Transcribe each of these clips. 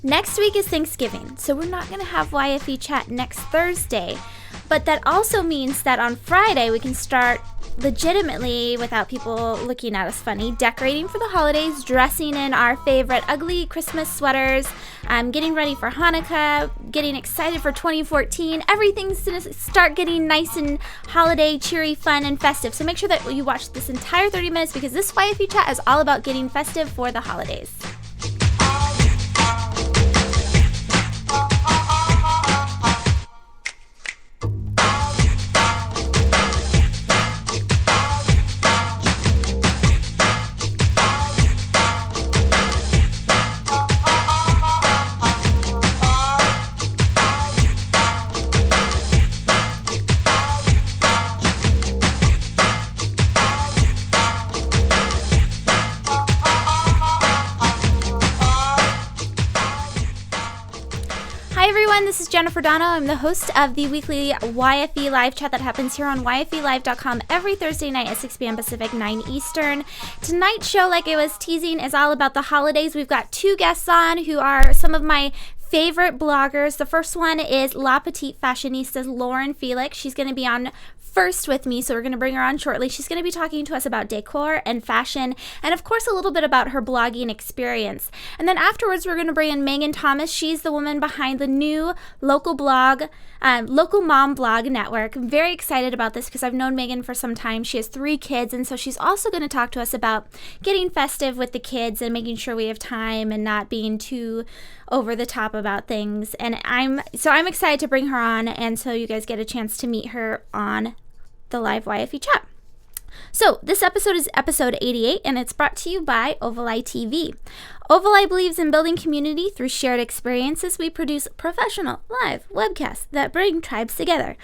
Next week is Thanksgiving, so we're not going to have YFE chat next Thursday. But that also means that on Friday we can start legitimately, without people looking at us funny, decorating for the holidays, dressing in our favorite ugly Christmas sweaters, getting ready for Hanukkah, getting excited for 2014. Everything's going to start getting nice and holiday, cheery, fun, and festive. So make sure that you watch this entire 30 minutes because this YFE chat is all about getting festive for the holidays. This is Jennifer Dono. I'm the host of the weekly YFE live chat that happens here on YFElive.com every Thursday night at 6 p.m. Pacific, 9 Eastern. Tonight's show, like I was teasing, is all about the holidays. We've got two guests on who are some of my favorite bloggers. The first one is La Petite Fashionistas, Lauren Felix. She's going to be on first with me, so we're going to bring her on shortly. She's going to be talking to us about decor and fashion, and of course a little bit about her blogging experience. And then afterwards we're going to bring in Megan Thomas. She's the woman behind the new local blog, Local Mom Blog Network. I'm very excited about this because I've known Megan for some time. She has 3 kids, and so she's also going to talk to us about getting festive with the kids and making sure we have time and not being too over the top about things. And I'm excited to bring her on, and so you guys get a chance to meet her on the live YFE chat. So this episode is episode 88, and it's brought to you by Ovaleye TV. Ovaleye believes in building community through shared experiences. We produce professional live webcasts that bring tribes together.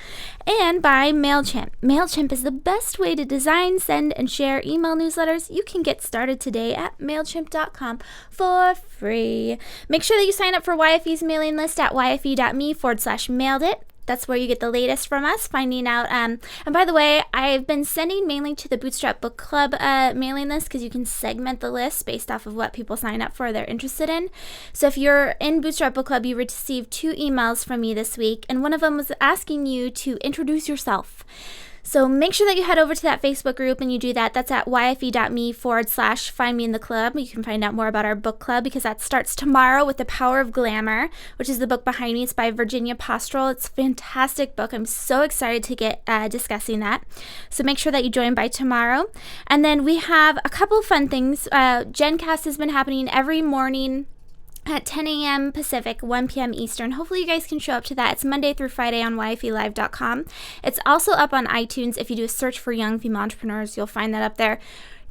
And by MailChimp. MailChimp is the best way to design, send, and share email newsletters. You can get started today at MailChimp.com for free. Make sure that you sign up for YFE's mailing list at yfe.me/mailedit. That's where you get the latest from us, finding out. And by the way, I've been sending mainly to the Bootstrap Book Club mailing list because you can segment the list based off of what people sign up for they're interested in. So if you're in Bootstrap Book Club, you received 2 emails from me this week, and one of them was asking you to introduce yourself. So make sure that you head over to that Facebook group and you do that. That's at yfe.me/findmeintheclub. You can find out more about our book club because that starts tomorrow with The Power of Glamour, which is the book behind me. It's by Virginia Pastoral. It's a fantastic book. I'm so excited to get discussing that. So make sure that you join by tomorrow. And then we have a couple of fun things. GenCast has been happening every morning at 10 a.m. Pacific, 1 p.m. Eastern. Hopefully you guys can show up to that. It's Monday through Friday on YFElive.com. It's also up on iTunes. If you do a search for Young Female Entrepreneurs, you'll find that up there.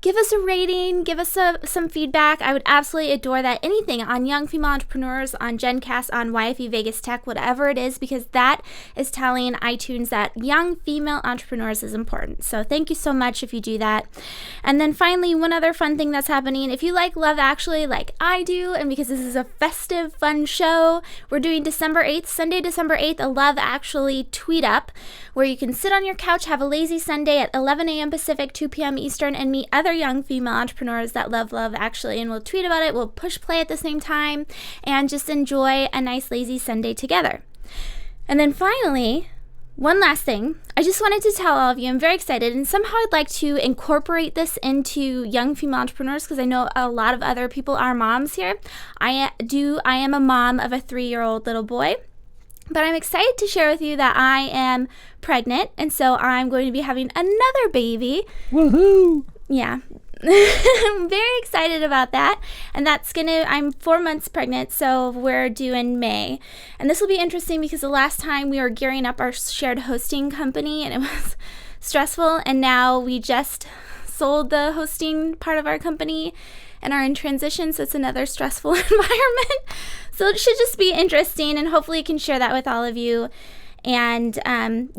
Give us a rating, give us some feedback. I would absolutely adore that. Anything on Young Female Entrepreneurs, on GenCast, on YFE Vegas Tech, whatever it is, because that is telling iTunes that young female entrepreneurs is important. So thank you so much if you do that. And then finally, one other fun thing that's happening. If you like Love Actually like I do, and because this is a festive, fun show, we're doing December 8th, Sunday, December 8th, a Love Actually tweet up, where you can sit on your couch, have a lazy Sunday at 11 a.m. Pacific, 2 p.m. Eastern, and meet other young female entrepreneurs that love Actually, and we'll tweet about it, we'll push play at the same time, and just enjoy a nice lazy Sunday together. And then finally, one last thing, I just wanted to tell all of you, I'm very excited, and somehow I'd like to incorporate this into young female entrepreneurs because I know a lot of other people are moms here. I am a mom of a 3-year-old little boy. But I'm excited to share with you that I am pregnant, and so I'm going to be having another baby. Woohoo! Yeah. I'm very excited about that. And I'm 4 months pregnant, so we're due in May. And this will be interesting because the last time we were gearing up our shared hosting company, and it was stressful, and now we just sold the hosting part of our company and are in transition, so it's another stressful environment. So it should just be interesting, and hopefully I can share that with all of you. And I'm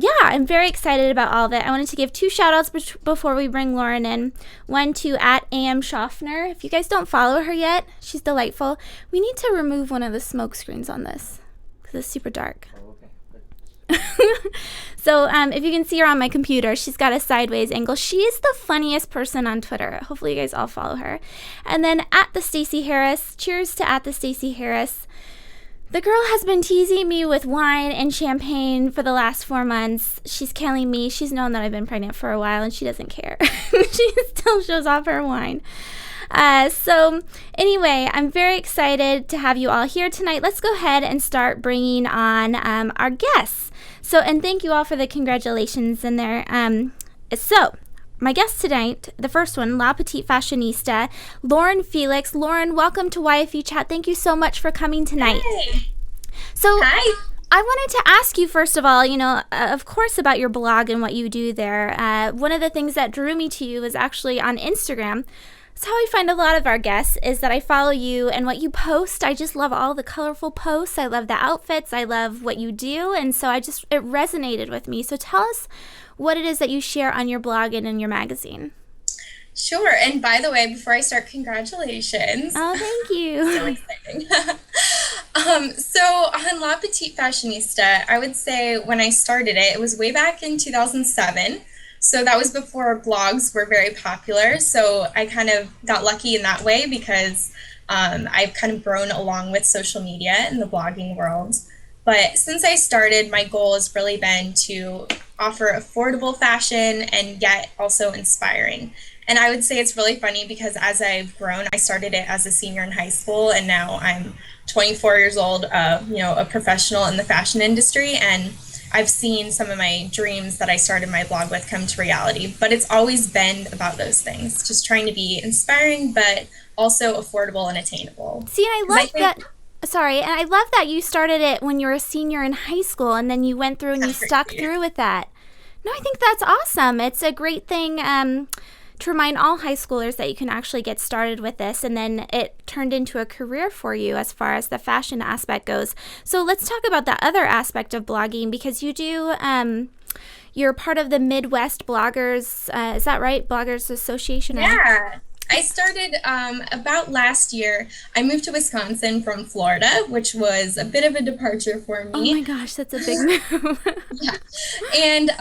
very excited about all of it. I wanted to give 2 shout outs before we bring Lauren in. One to at AM Schaffner. If you guys don't follow her yet, she's delightful. We need to remove one of the smoke screens on this because it's super dark. Oh, okay. So if you can see her on my computer, she's got a sideways angle. She is the funniest person on Twitter. Hopefully you guys all follow her. And then at the Stacey Harris, cheers to at the Stacey Harris. The girl has been teasing me with wine and champagne for the last 4 months. She's killing me. She's known that I've been pregnant for a while, and she doesn't care. She still shows off her wine. So anyway, I'm very excited to have you all here tonight. Let's go ahead and start bringing on our guests. So, and thank you all for the congratulations in there. So, my guest tonight, the first one, La Petite Fashionista, Lauren Felix. Lauren, welcome to YFE Chat. Thank you so much for coming tonight. Hey. So, Hi. I wanted to ask you, first of all, of course, about your blog and what you do there. One of the things that drew me to you is actually on Instagram. That's how I find a lot of our guests, is that I follow you and what you post. I just love all the colorful posts. I love the outfits. I love what you do. And so it resonated with me. So tell us what it is that you share on your blog and in your magazine. Sure. And by the way, before I start, congratulations. Oh, thank you. So exciting. So on La Petite Fashionista, I would say when I started it, it was way back in 2007. So that was before blogs were very popular. So I kind of got lucky in that way because I've kind of grown along with social media in the blogging world. But since I started, my goal has really been to offer affordable fashion and yet also inspiring. And I would say it's really funny because as I've grown, I started it as a senior in high school, and now I'm 24 years old, a professional in the fashion industry, and I've seen some of my dreams that I started my blog with come to reality. But it's always been about those things, just trying to be inspiring, but also affordable and attainable. See, I love that. Sorry, and I love that you started it when you were a senior in high school, and then you went through and you stuck through with that. No, I think that's awesome. It's a great thing to remind all high schoolers that you can actually get started with this, and then it turned into a career for you as far as the fashion aspect goes. So let's talk about the other aspect of blogging, because you do, you're part of the Midwest Bloggers, is that right? Bloggers Association? Yeah. I started about last year. I moved to Wisconsin from Florida, which was a bit of a departure for me. Oh my gosh, that's a big move. Yeah. And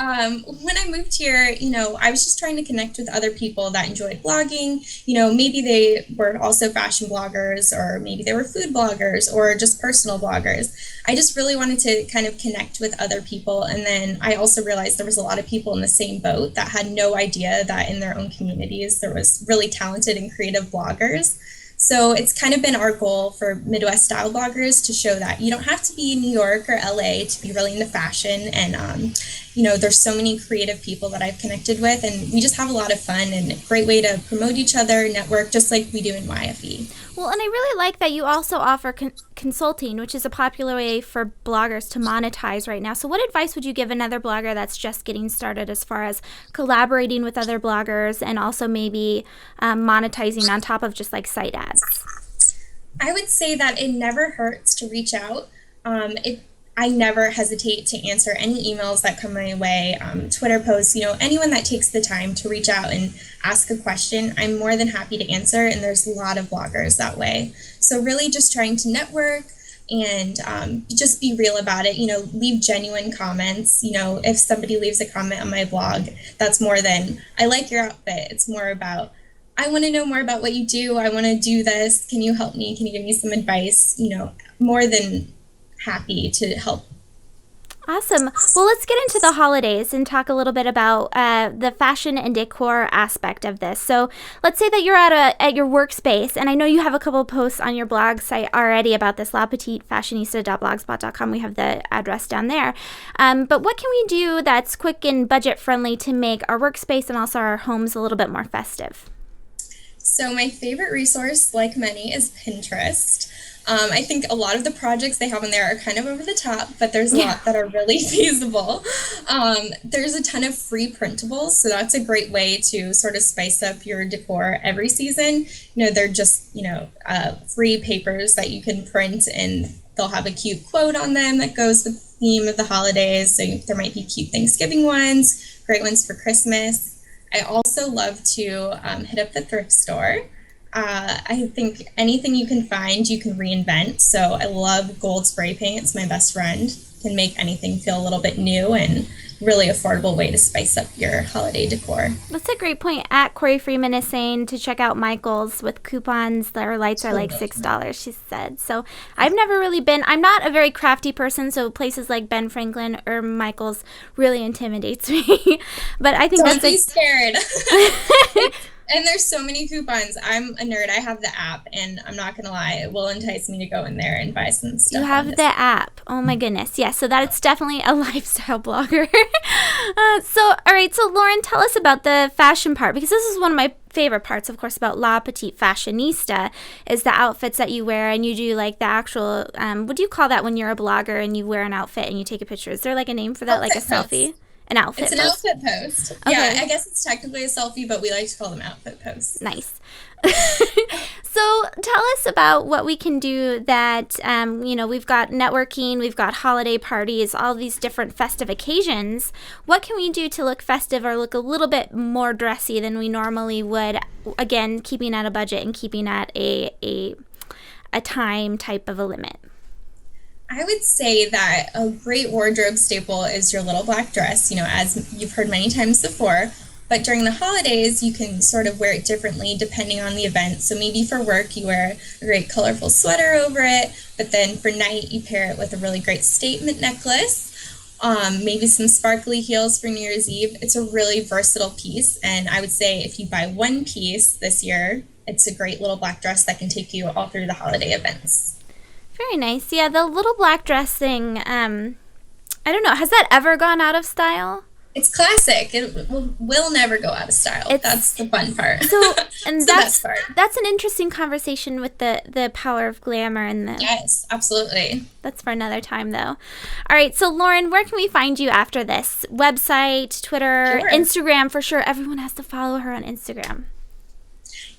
when I moved here, I was just trying to connect with other people that enjoyed blogging. Maybe they were also fashion bloggers, or maybe they were food bloggers, or just personal bloggers. I just really wanted to kind of connect with other people. And then I also realized there was a lot of people in the same boat that had no idea that in their own communities there was really talented and creative bloggers. So it's kind of been our goal for Midwest style bloggers to show that you don't have to be in New York or LA to be really into fashion. And, there's so many creative people that I've connected with, and we just have a lot of fun and a great way to promote each other, network, just like we do in YFE. Well, and I really like that you also offer consulting, which is a popular way for bloggers to monetize right now. So what advice would you give another blogger that's just getting started as far as collaborating with other bloggers and also maybe monetizing on top of just like site ads? I would say that it never hurts to reach out. I never hesitate to answer any emails that come my way, Twitter posts, anyone that takes the time to reach out and ask a question, I'm more than happy to answer, and there's a lot of bloggers that way. So really just trying to network and just be real about it, leave genuine comments. If somebody leaves a comment on my blog, that's more than, I like your outfit. It's more about, I want to know more about what you do. I want to do this. Can you help me? Can you give me some advice? More than happy to help. Awesome. Well, let's get into the holidays and talk a little bit about the fashion and decor aspect of this. So let's say that you're at your workspace, and I know you have a couple of posts on your blog site already about this, lapetitefashionista.blogspot.com. We have the address down there. But what can we do that's quick and budget friendly to make our workspace and also our homes a little bit more festive? So my favorite resource, like many, is Pinterest. I think a lot of the projects they have on there are kind of over the top, but there's a lot that are really feasible. There's a ton of free printables, so that's a great way to sort of spice up your decor every season. They're just, free papers that you can print, and they'll have a cute quote on them that goes with the theme of the holidays. So there might be cute Thanksgiving ones, great ones for Christmas. I also love to hit up the thrift store. I think anything you can find, you can reinvent. So I love gold spray paint. It's my best friend. Can make anything feel a little bit new and really affordable way to spice up your holiday decor. That's a great point. At Corey Freeman is saying to check out Michael's with coupons. Their lights are like $6, she said. So I've never really been, I'm not a very crafty person, so places like Ben Franklin or Michael's really intimidates me. But I think Don't that's be scared. And there's so many coupons. I'm a nerd. I have the app, and I'm not gonna lie, it will entice me to go in there and buy some stuff. You have the app. Oh my goodness. Yes, so that's definitely a lifestyle blogger. All right, so Lauren, tell us about the fashion part, because this is one of my favorite parts, of course, about La Petite Fashionista, is the outfits that you wear, and you do like the actual, what do you call that when you're a blogger and you wear an outfit and you take a picture? Is there like a name for that, like a selfie? An outfit It's an post. outfit post. Okay. Yeah, I guess it's technically a selfie, but we like to call them outfit posts. Nice. So tell us about what we can do that, we've got networking, we've got holiday parties, all these different festive occasions. What can we do to look festive or look a little bit more dressy than we normally would? Again, keeping at a budget and keeping at a time type of a limit. I would say that a great wardrobe staple is your little black dress, as you've heard many times before. But during the holidays, you can sort of wear it differently depending on the event. So maybe for work, you wear a great colorful sweater over it. But then for night, you pair it with a really great statement necklace. Maybe some sparkly heels for New Year's Eve. It's a really versatile piece. And I would say if you buy one piece this year, it's a great little black dress that can take you all through the holiday events. Very nice. Yeah, the little black dress thing, I don't know. Has that ever gone out of style? It's classic. It will never go out of style. That's the fun part. So, and the best part. That's an interesting conversation with the power of glamour and the. Yes, absolutely. That's for another time, though. All right, so Lauren, where can we find you after this? Website, Twitter, Sure. Instagram, for sure. Everyone has to follow her on Instagram.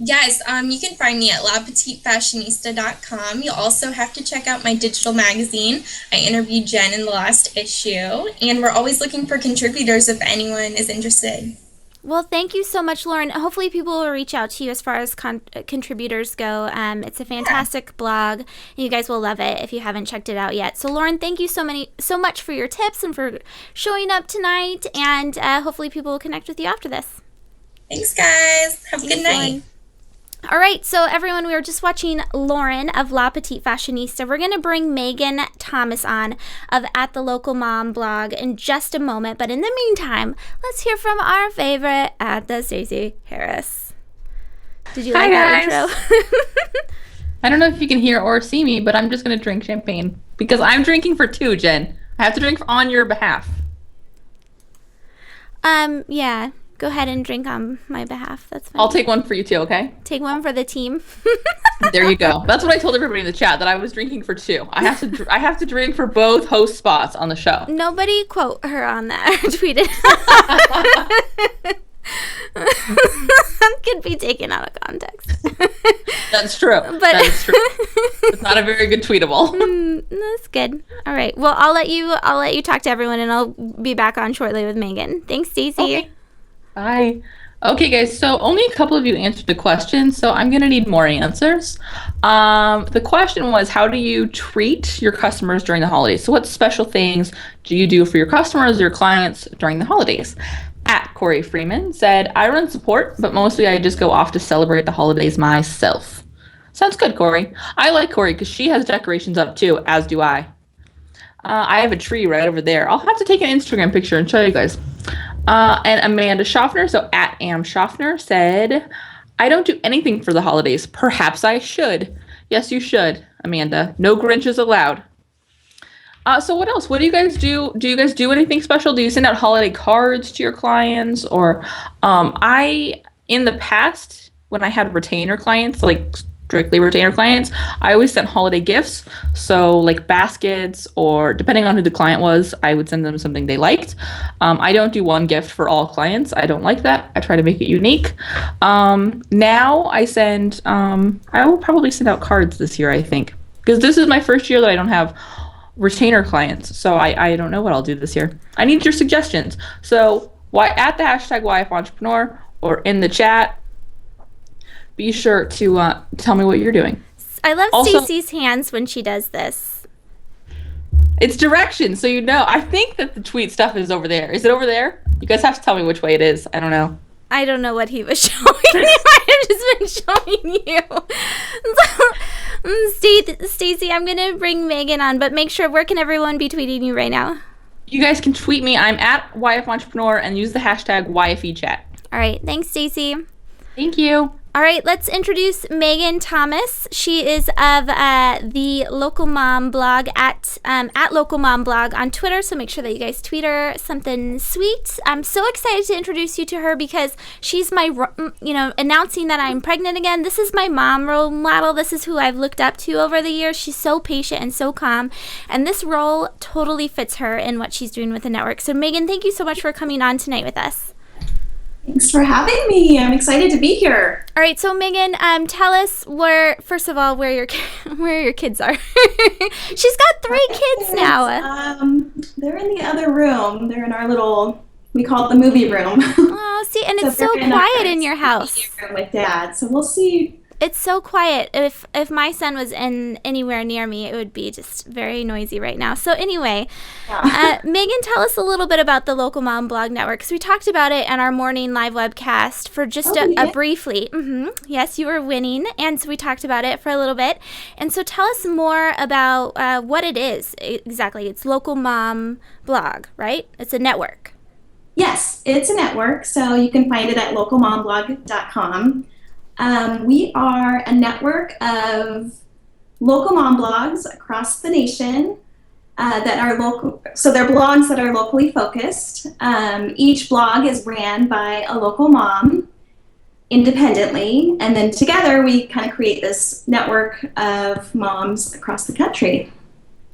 Yes, you can find me at lapetitefashionista.com. You'll also have to check out my digital magazine. I interviewed Jen in the last issue, and we're always looking for contributors if anyone is interested. Well, thank you so much, Lauren. Hopefully people will reach out to you as far as contributors go. It's a fantastic blog, and you guys will love it if you haven't checked it out yet. So, Lauren, thank you so much for your tips and for showing up tonight, and hopefully people will connect with you after this. Thanks, guys. Have a good night. Lauren. All right, so everyone, we were just watching Lauren of La Petite Fashionista. We're going to bring Megan Thomas on of At the Local Mom blog in just a moment. But in the meantime, let's hear from our favorite, At the Stacey Harris. Did you like that intro? I don't know if you can hear or see me, but I'm just going to drink champagne because I'm drinking for two, Jen. I have to drink on your behalf. Yeah. Go ahead and drink on my behalf. That's fine. I'll take one for you too, okay? Take one for the team. There you go. That's what I told everybody in the chat, that I was drinking for two. I have to drink for both host spots on the show. Nobody quote her on that or tweet it. That could be taken out of context. That's true. That is true. It's not a very good tweetable. That's good. All right. Well, I'll let you talk to everyone, and I'll be back on shortly with Megan. Thanks, Stacey. Okay. Bye. Okay, guys, so only a couple of you answered the question, so I'm going to need more answers. The question was, how do you treat your customers during the holidays? So what special things do you do for your customers, your clients during the holidays? At Corey Freeman said, I run support, but mostly I just go off to celebrate the holidays myself. Sounds good, Corey. I like Corey because she has decorations up too, as do I. I have a tree right over there. I'll have to take an Instagram picture and show you guys. And Amanda Schaffner, so at Am Schaffner, said, I don't do anything for the holidays. Perhaps I should. Yes, you should, Amanda. No Grinches allowed. So what else? What do you guys do? Do you guys do anything special? Do you send out holiday cards to your clients? Or in the past, when I had retainer clients, like strictly retainer clients, I always sent holiday gifts. So like baskets, or depending on who the client was, I would send them something they liked. I don't do one gift for all clients. I don't like that. I try to make it unique. Now I send, I will probably send out cards this year, I think, because this is my first year that I don't have retainer clients. So I don't know what I'll do this year. I need your suggestions. So at the hashtag YF Entrepreneur or in the chat, be sure to tell me what you're doing. I love Also- Stacey's hands when she does this. It's directions, so you know. I think that the tweet stuff is over there. Is it over there? You guys have to tell me which way it is. I don't know. I don't know what he was showing me. I have just been showing you. Stacey, I'm going to bring Megan on, but make sure, where can everyone be tweeting you right now? You guys can tweet me. I'm at YF Entrepreneur and use the hashtag YFEchat. All right. Thanks, Stacey. Thank you. All right, let's introduce Megan Thomas. She is of the Local Mom blog at Local Mom blog on Twitter, so make sure that you guys tweet her something sweet. I'm so excited to introduce you to her because she's my, announcing that I'm pregnant again. This is my mom role model. This is who I've looked up to over the years. She's so patient and so calm, and this role totally fits her in what she's doing with the network. So Megan, thank you so much for coming on tonight with us. Thanks for having me. I'm excited to be here. All right, so Megan, tell us where your kids are. She's got 3 kids now. They're in the other room. They're in our little, we call it the movie room. Oh, see, and it's so quiet in your house. With Dad, so we'll see. It's so quiet. If my son was anywhere near me, it would be just very noisy right now. So anyway, Megan, tell us a little bit about the Local Mom Blog Network, because we talked about it on our morning live webcast for just a briefly. Yes, you were winning, and so we talked about it for a little bit. And so tell us more about what it is exactly. It's Local Mom Blog, right? It's a network. Yes, it's a network, so you can find it at localmomblog.com. We are a network of local mom blogs across the nation that are local. So they're blogs that are locally focused. Each blog is ran by a local mom independently, and then together we kind of create this network of moms across the country.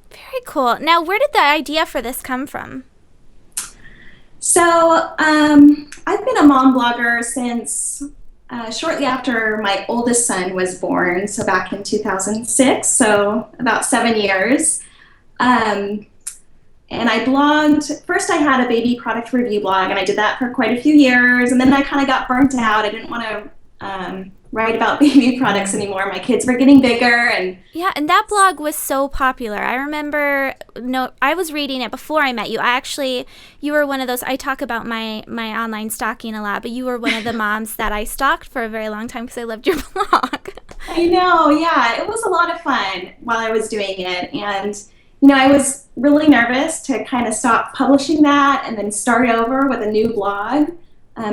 Very cool. Now, where did the idea for this come from? So I've been a mom blogger since shortly after my oldest son was born, so back in 2006, so about 7 years. And I blogged, first I had a baby product review blog, and I did that for quite a few years, and then I kind of got burnt out. I didn't want to write about baby products anymore. My kids were getting bigger. Yeah, and that blog was so popular. I remember, I was reading it before I met you. You were one of those, I talk about my online stalking a lot, but you were one of the moms that I stalked for a very long time because I loved your blog. I know, yeah. It was a lot of fun while I was doing it. And, I was really nervous to kind of stop publishing that and then start over with a new blog. So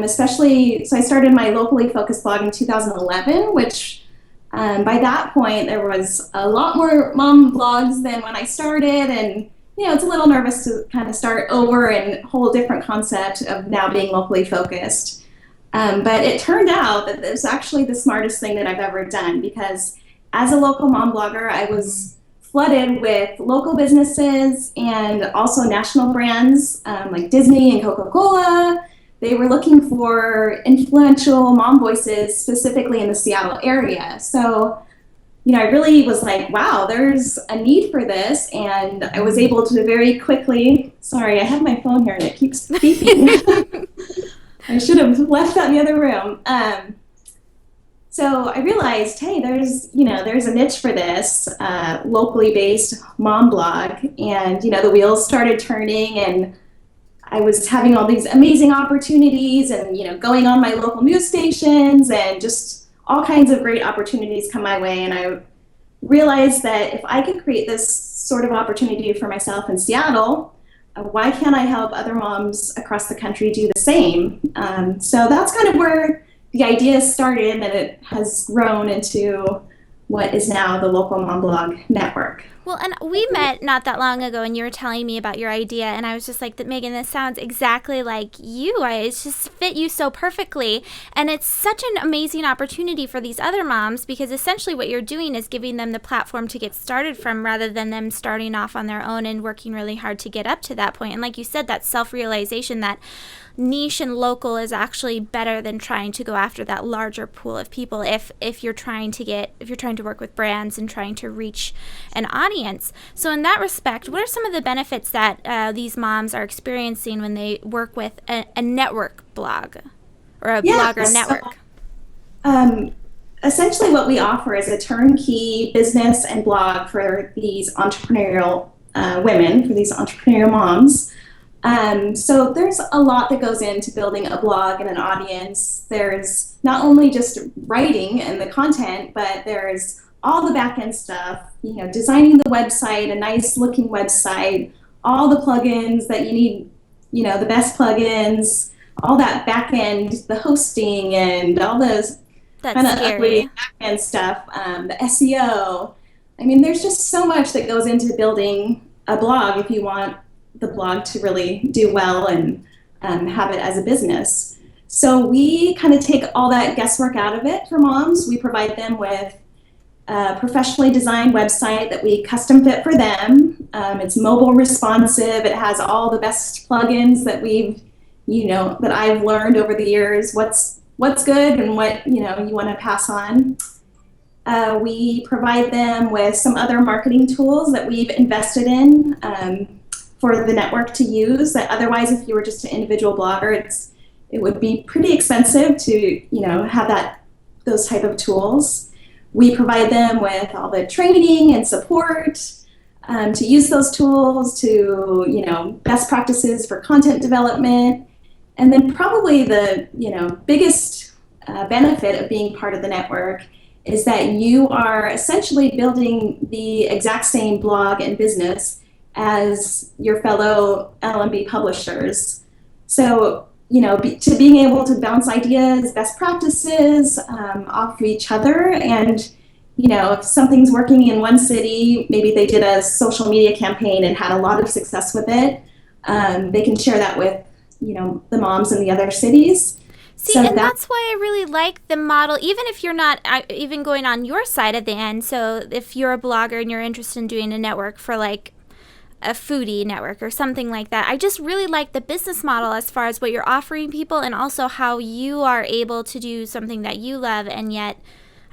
I started my locally focused blog in 2011, which by that point there was a lot more mom blogs than when I started, and it's a little nervous to kind of start over and whole different concept of now being locally focused. But it turned out that it was actually the smartest thing that I've ever done, because as a local mom blogger, I was flooded with local businesses and also national brands like Disney and Coca-Cola. They were looking for influential mom voices, specifically in the Seattle area. So, I really was like, wow, there's a need for this. And I was able to very quickly, sorry, I have my phone here and it keeps beeping. I should have left that in the other room. So I realized, hey, there's a niche for this locally based mom blog. And, the wheels started turning, and I was having all these amazing opportunities and, going on my local news stations, and just all kinds of great opportunities come my way. And I realized that if I could create this sort of opportunity for myself in Seattle, why can't I help other moms across the country do the same? So that's kind of where the idea started, and it has grown into what is now the Local Mom Blog Network. Well, and we met not that long ago, and you were telling me about your idea, and I was just like, Megan, this sounds exactly like you. It just fit you so perfectly, and it's such an amazing opportunity for these other moms, because essentially what you're doing is giving them the platform to get started from, rather than them starting off on their own and working really hard to get up to that point. And like you said, that self-realization that niche and local is actually better than trying to go after that larger pool of people if you're trying to work with brands and trying to reach an audience. So in that respect, what are some of the benefits that these moms are experiencing when they work with a network blog or a blogger network? essentially what we offer is a turnkey business and blog for these entrepreneurial women, for these entrepreneurial moms. So there's a lot that goes into building a blog and an audience. There's not only just writing and the content, but there's all the back end stuff, designing the website, a nice looking website, all the plugins that you need, the best plugins, all that back end, the hosting and all those kind of ugly back end stuff, the SEO. I mean, there's just so much that goes into building a blog if you want the blog to really do well and have it as a business. So we kind of take all that guesswork out of it for moms. We provide them with a professionally designed website that we custom fit for them. It's mobile responsive. It has all the best plugins that that I've learned over the years, what's good and what, you want to pass on. We provide them with some other marketing tools that we've invested in for the network to use, that otherwise if you were just an individual blogger, it would be pretty expensive to, have those type of tools. We provide them with all the training and support to use those tools, to, best practices for content development. And then probably the, biggest benefit of being part of the network is that you are essentially building the exact same blog and business as your fellow LMB publishers. So, to being able to bounce ideas, best practices off of each other. And, if something's working in one city, maybe they did a social media campaign and had a lot of success with it, they can share that with, the moms in the other cities. See, and that's why I really like the model, even if you're not even going on your side at the end. So if you're a blogger and you're interested in doing a network for like a foodie network or something like that, I just really like the business model as far as what you're offering people and also how you are able to do something that you love and yet,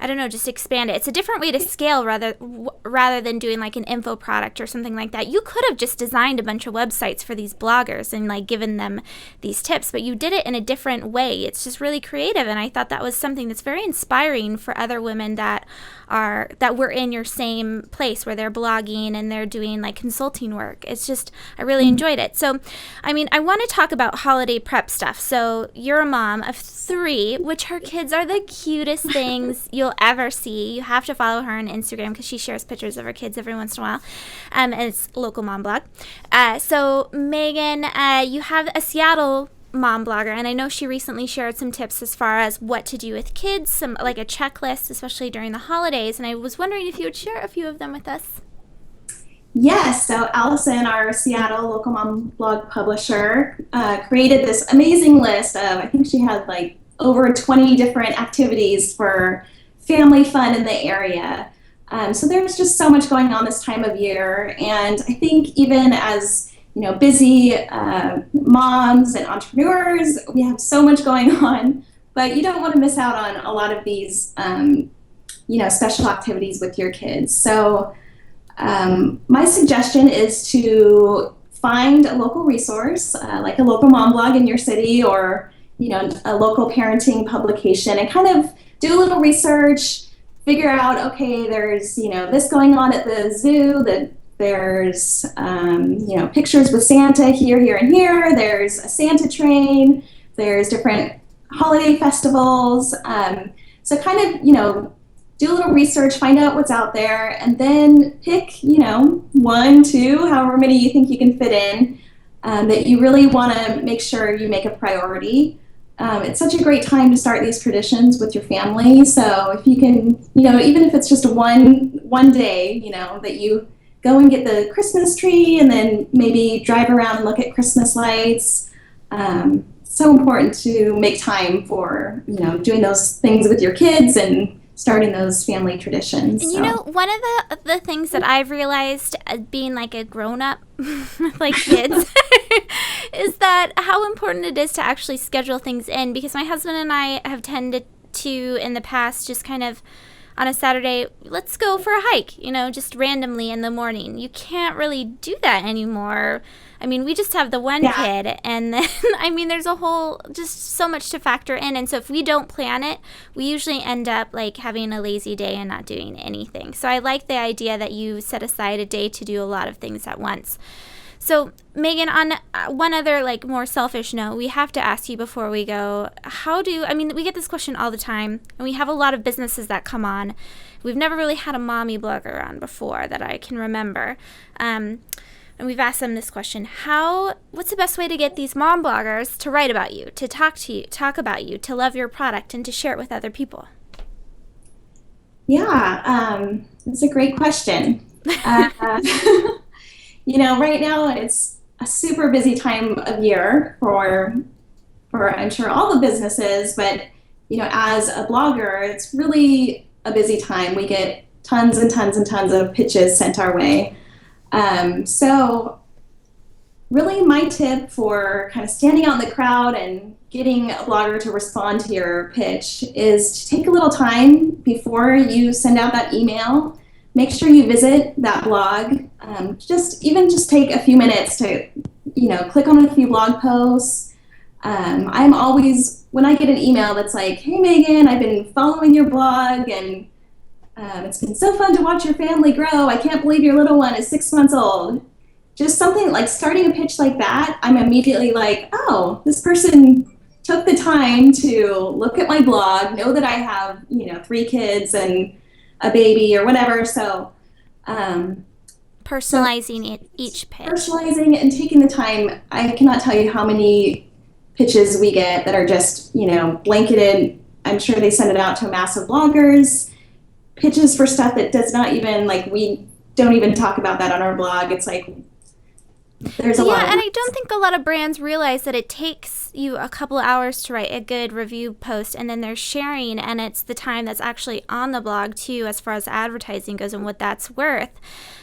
I don't know, just expand it. It's a different way to scale rather than doing like an info product or something like that. You could have just designed a bunch of websites for these bloggers and like given them these tips, but you did it in a different way. It's just really creative, and I thought that was something that's very inspiring for other women that were in your same place where they're blogging and they're doing like consulting work. It's just, I really enjoyed it. So, I mean, I want to talk about holiday prep stuff. So you're a mom of 3, which her kids are the cutest things you'll ever see. You have to follow her on Instagram because she shares pictures of her kids every once in a while. And it's local mom blog. So Megan, you have a Seattle mom blogger, and I know she recently shared some tips as far as what to do with kids, some like a checklist, especially during the holidays, and I was wondering if you would share a few of them with us. Yes, so Allison, our Seattle local mom blog publisher, created this amazing list of, I think she had like over 20 different activities for family fun in the area. So there's just so much going on this time of year, and I think even as busy moms and entrepreneurs, we have so much going on, but you don't want to miss out on a lot of these, special activities with your kids. So my suggestion is to find a local resource, like a local mom blog in your city or, a local parenting publication, and kind of do a little research, figure out, okay, there's, this going on at the zoo, there's, pictures with Santa here, and here. There's a Santa train. There's different holiday festivals. So kind of, do a little research, find out what's out there, and then pick, 1, 2, however many you think you can fit in, that you really want to make sure you make a priority. It's such a great time to start these traditions with your family. So if you can, even if it's just one day, that you go and get the Christmas tree and then maybe drive around and look at Christmas lights. So important to make time for, doing those things with your kids and starting those family traditions. And one of the things that I've realized being like a grown-up with like kids is that how important it is to actually schedule things in, because my husband and I have tended to in the past just kind of on a Saturday, let's go for a hike, just randomly in the morning. You can't really do that anymore. I mean, we just have the one kid, and then, there's just so much to factor in. And so if we don't plan it, we usually end up like having a lazy day and not doing anything. So I like the idea that you set aside a day to do a lot of things at once. So Megan, on one other like more selfish note, we have to ask you before we go, we get this question all the time, and we have a lot of businesses that come on. We've never really had a mommy blogger on before that I can remember. And we've asked them this question: what's the best way to get these mom bloggers to write about you, to talk about you, to love your product, and to share it with other people? Yeah, it's a great question. Right now it's a super busy time of year for I'm sure all the businesses, but as a blogger, it's really a busy time. We get tons and tons and tons of pitches sent our way. So really my tip for kind of standing out in the crowd and getting a blogger to respond to your pitch is to take a little time before you send out that email. Make sure you visit that blog. Just take a few minutes to, click on a few blog posts. I'm always, when I get an email that's like, hey Megan, I've been following your blog and it's been so fun to watch your family grow. I can't believe your little one is 6 months old. Just something like starting a pitch like that, I'm immediately like, oh, this person took the time to look at my blog, know that I have, 3 kids and a baby or whatever. So personalizing each pitch. Personalizing and taking the time. I cannot tell you how many pitches we get that are just, blanketed. I'm sure they send it out to a mass of bloggers. Pitches for stuff that does not even, we don't even talk about that on our blog. It's like, there's a lot. Yeah, and I don't think a lot of brands realize that it takes you a couple of hours to write a good review post, and then they're sharing, and it's the time that's actually on the blog too, as far as advertising goes and what that's worth.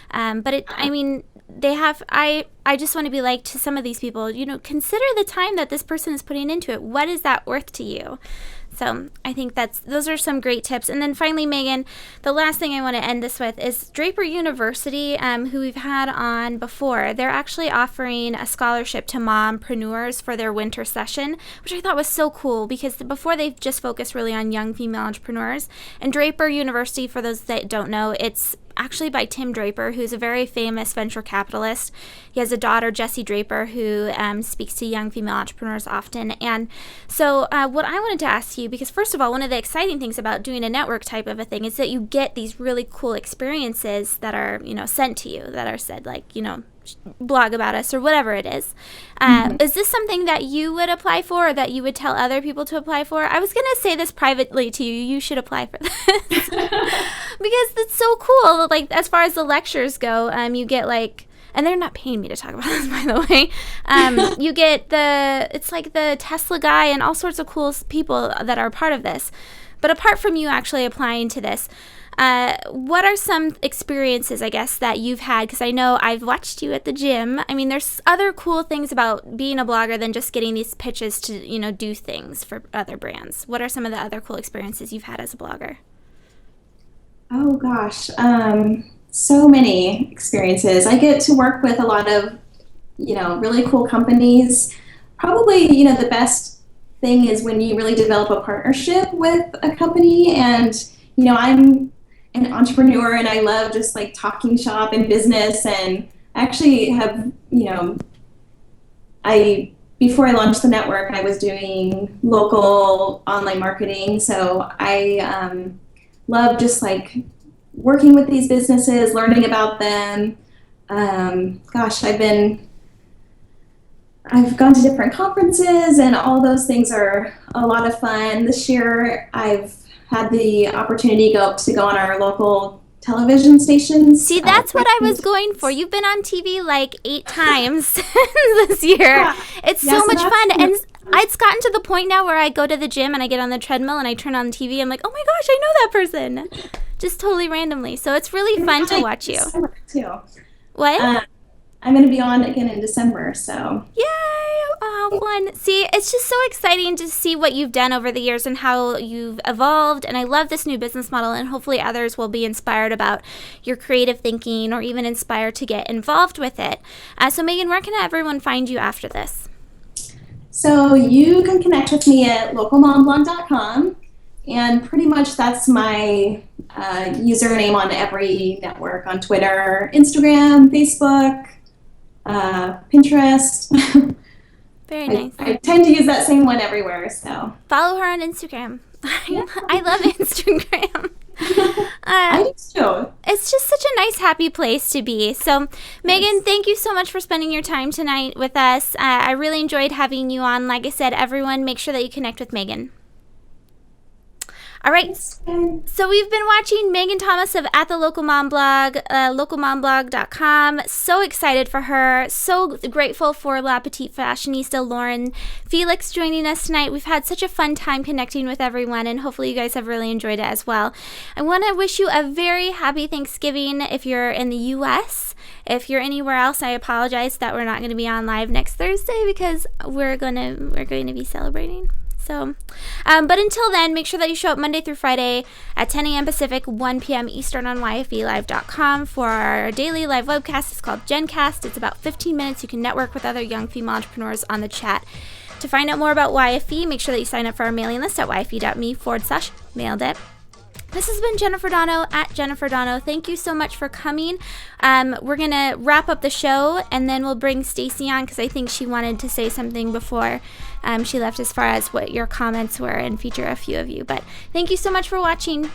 I just want to be like to some of these people, consider the time that this person is putting into it. What is that worth to you? So I think those are some great tips. And then finally, Megan, the last thing I want to end this with is Draper University, who we've had on before. They're actually offering a scholarship to mompreneurs for their winter session, which I thought was so cool because before they've just focused really on young female entrepreneurs. And Draper University, for those that don't know, it's actually by Tim Draper, who's a very famous venture capitalist. He has a daughter, Jessie Draper, who speaks to young female entrepreneurs often. And so what I wanted to ask you, because first of all, one of the exciting things about doing a network type of a thing is that you get these really cool experiences that are, sent to you, that are said, blog about us or whatever it is. Is this something that you would apply for or that you would tell other people to apply for? I was going to say this privately to you. You should apply for this. Because it's so cool. As far as the lectures go, you get and they're not paying me to talk about this, by the way. You get it's like the Tesla guy and all sorts of cool people that are part of this. But apart from you actually applying to this, what are some experiences, I guess, that you've had? Because I know I've watched you at the gym. There's other cool things about being a blogger than just getting these pitches to, do things for other brands. What are some of the other cool experiences you've had as a blogger? Oh, gosh. So many experiences. I get to work with a lot of, really cool companies. Probably, the best thing is when you really develop a partnership with a company. And, I'm an entrepreneur and I love just talking shop and business, and actually have, before I launched the network, I was doing local online marketing. So I love just working with these businesses, learning about them. I've gone to different conferences, and all those things are a lot of fun. This year I've had the opportunity to go on our local television stations. See, that's what I was going for. You've been on TV 8 times this year. Yeah. It's so much fun. And it's gotten to the point now where I go to the gym and I get on the treadmill and I turn on TV. I'm like, oh my gosh, I know that person. Just totally randomly. So it's really fun to watch you. Too. What? I'm going to be on again in December, so. Yay! Oh, fun. See, it's just so exciting to see what you've done over the years and how you've evolved. And I love this new business model, and hopefully others will be inspired about your creative thinking or even inspired to get involved with it. So, Megan, where can everyone find you after this? So you can connect with me at localmomblog.com, and pretty much that's my username on every network, on Twitter, Instagram, Facebook, Pinterest. Very nice. I tend to use that same one everywhere, so. Follow her on Instagram. I love Instagram. I do too. It's just such a nice, happy place to be. So, Megan, thank you so much for spending your time tonight with us. I really enjoyed having you on. Like I said, everyone, make sure that you connect with Megan. All right, so we've been watching Megan Thomas of At the Local Mom Blog, localmomblog.com. So excited for her. So grateful for La Petite Fashionista Lauren Felix joining us tonight. We've had such a fun time connecting with everyone, and hopefully you guys have really enjoyed it as well. I want to wish you a very happy Thanksgiving if you're in the U.S. If you're anywhere else, I apologize that we're not going to be on live next Thursday because we're going to be celebrating. So, but until then, make sure that you show up Monday through Friday at 10 a.m. Pacific, 1 p.m. Eastern on YFElive.com for our daily live webcast. It's called GenCast. It's about 15 minutes. You can network with other young female entrepreneurs on the chat. To find out more about YFE, make sure that you sign up for our mailing list at yfe.me/mailed it. This has been Jennifer Dono at Jennifer Dono. Thank you so much for coming. We're going to wrap up the show, and then we'll bring Stacy on because I think she wanted to say something before she left as far as what your comments were and feature a few of you. But thank you so much for watching.